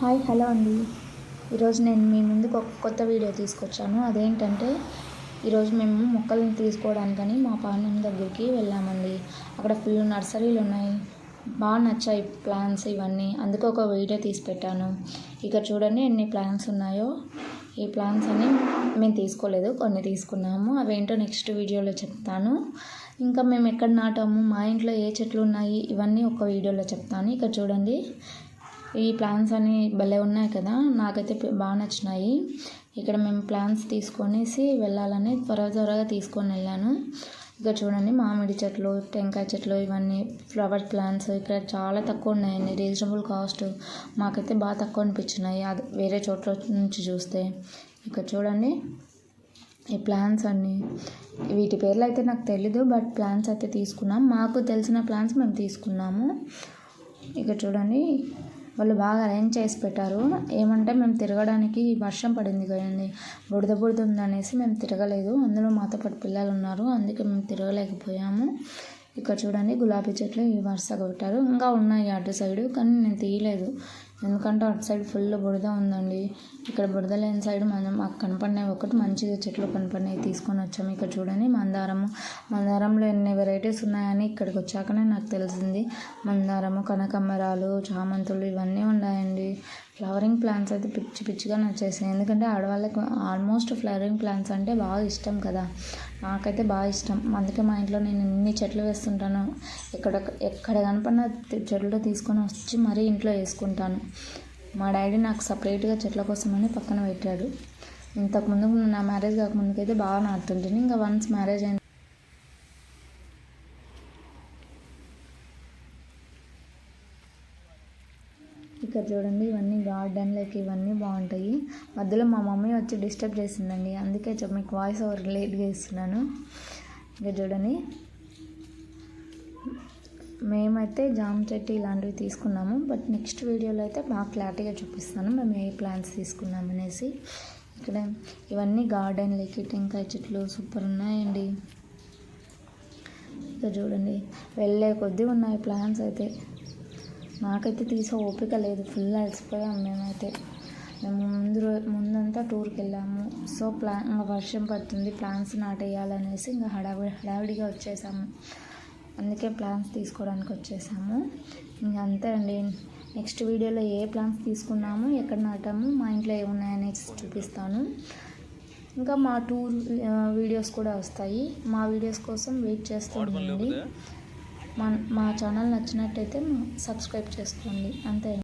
Hi hello అండి. ఈరోజు నేను మీ ముందుకు ఒక కొత్త వీడియో తీసుకొచ్చాను. అదేంటంటే ఈరోజు మేము మొక్కలను తీసుకోవడానికని మా పాండం దగ్గరికి వెళ్ళామండి. అక్కడ ఫుల్ నర్సరీలు ఉన్నాయి. బాగా నచ్చాయి ప్లాంట్స్ ఇవన్నీ, అందుకే ఒక వీడియో తీసి పెట్టాను. ఇక చూడండి ఎన్ని ప్లాంట్స్ ఉన్నాయో. ఈ ప్లాంట్స్ అన్నీ మేము తీసుకోలేదు, కొన్ని తీసుకున్నాము. అవేంటో నెక్స్ట్ వీడియోలో చెప్తాను. ఇంకా మేము ఎక్కడ నాటాము, మా ఇంట్లో ఏ చెట్లు ఉన్నాయి, ఇవన్నీ ఒక వీడియోలో చెప్తాను. ఇక చూడండి, ఈ ప్లాంట్స్ అన్నీ భలే ఉన్నాయి కదా, నాకైతే బాగా నచ్చినాయి. ఇక్కడ మేము ప్లాంట్స్ తీసుకొనేసి వెళ్ళాలని త్వరగా తీసుకొని వెళ్ళాను. ఇక్కడ చూడండి, మామిడి చెట్లు, టెంకాయ చెట్లు, ఇవన్నీ ఫ్లవర్ ప్లాంట్స్ ఇక్కడ చాలా తక్కువ ఉన్నాయండి. రీజనబుల్ కాస్ట్, మాకైతే బాగా తక్కువ అనిపించినాయి అది వేరే చోట్ల నుంచి చూస్తే. ఇక్కడ చూడండి ఈ ప్లాంట్స్ అన్నీ, వీటి పేర్లు అయితే నాకు తెలీదు, బట్ ప్లాంట్స్ అయితే తీసుకున్నాం. మాకు తెలిసిన ప్లాంట్స్ మేము తీసుకున్నాము. ఇక్కడ చూడండి, వాళ్ళు బాగా అరేంజ్ చేసి పెట్టారు. ఏమంటే మేము తిరగడానికి వర్షం పడింది కదండి, బురద ఉందనేసి మేము తిరగలేదు. అందులో మాతో పాటు పిల్లలు ఉన్నారు, అందుకే మేము తిరగలేకపోయాము. ఇక్కడ చూడండి, గులాబీ చెట్లు ఈ వరుసగా పెట్టారు. ఇంకా ఉన్నాయి అటు సైడు, కానీ నేను తీయలేదు ఎందుకంటే అటు సైడ్ ఫుల్ బురద ఉందండి. ఇక్కడ బురద లేని సైడ్ మాకు కనపడినవి ఒకటి మంచిగా చెట్లు కనపడినవి తీసుకొని వచ్చాము. ఇక్కడ చూడండి, మందారంలో ఎన్ని వెరైటీస్ ఉన్నాయని ఇక్కడికి వచ్చాకనే నాకు తెలిసింది. మందారము, కనకాంబరాలు, చామంతులు ఇవన్నీ ఉన్నాయండి. ఫ్లవరింగ్ ప్లాంట్స్ అయితే పిచ్చిగా నచ్చేసాయి. ఎందుకంటే ఆడవాళ్ళకి ఆల్మోస్ట్ ఫ్లవరింగ్ ప్లాంట్స్ అంటే బాగా ఇష్టం కదా, నాకైతే బాగా ఇష్టం. అందుకే మా ఇంట్లో నేను ఎన్ని చెట్లు వేస్తుంటాను. ఎక్కడ కనపడిన చెట్లు తీసుకొని వచ్చి మరీ ఇంట్లో వేసుకుంటాను. మా డాడీ నాకు సపరేట్గా చెట్ల కోసమని పక్కన పెట్టాడు. ఇంతకుముందు నా మ్యారేజ్ కాకముందుకైతే బాగా నాటుతుంటాను. ఇంకా వన్స్ మ్యారేజ్ అయిన ఇక్కడ చూడండి, ఇవన్నీ గార్డెన్లోకి ఇవన్నీ బాగుంటాయి. మధ్యలో మా మమ్మీ వచ్చి డిస్టర్బ్ చేసిందండి, అందుకే మీకు వాయిస్ ఓవర్ లేట్గా ఇస్తున్నాను. ఇక్కడ చూడండి, మేమైతే జామ చెట్టు ఇలాంటివి తీసుకున్నాము, బట్ నెక్స్ట్ వీడియోలో అయితే బాగా క్లారిటీగా చూపిస్తాను మేము ఏ ప్లాంట్స్ తీసుకున్నాము అనేసి. ఇక్కడ ఇవన్నీ గార్డెన్లోకి టెంకాయ చెట్లు సూపర్ ఉన్నాయండి. ఇక్కడ చూడండి, వెళ్ళే కొద్దీ ఉన్నాయి ప్లాంట్స్ అయితే. నాకైతే తీసే ఓపిక లేదు, ఫుల్ అలసిపోయాము మేమైతే. మేము ముందంతా టూర్కి వెళ్ళాము. సో వర్షం పడుతుంది, ప్లాంట్స్ నాటేయాలనేసి ఇంకా హడావిడిగా వచ్చేసాము. అందుకే ప్లాంట్స్ తీసుకోవడానికి వచ్చేసాము. ఇంకా అంతే అండి. నెక్స్ట్ వీడియోలో ఏ ప్లాంట్స్ తీసుకున్నాము, ఎక్కడ నాటాము, మా ఇంట్లో ఏమున్నాయనేసి చూపిస్తాను. ఇంకా మా టూర్ వీడియోస్ కూడా వస్తాయి. మా వీడియోస్ కోసం వెయిట్ చేస్తూ ఉండండి. మా ఛానల్ నచ్చినట్టయితే సబ్స్క్రైబ్ చేసుకోండి. అంతే.